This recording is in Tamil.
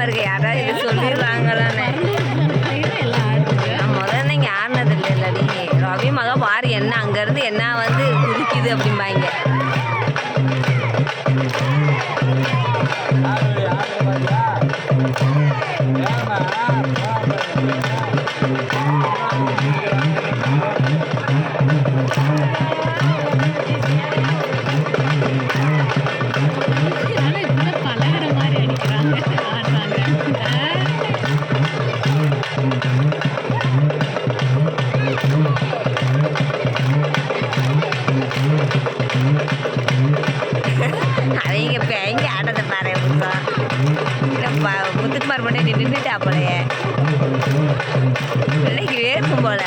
இருக்கு, யாராவது இது சொல்லிடுவாங்களான்னு. நான் முதல்ல இங்கே ஆடினது இல்லை இல்லடி. ரவி மகன் பாரு என்ன அங்கேருந்து என்ன வந்து குதிக்குது அப்படிம்பாங்க. அவங்க இப்போ எங்கே ஆட்டத்தை பாரு முத்துக்குமார் மட்டும் நின்றுட்டா போலையே, பிள்ளைக்கு வேர்க்கும் போல.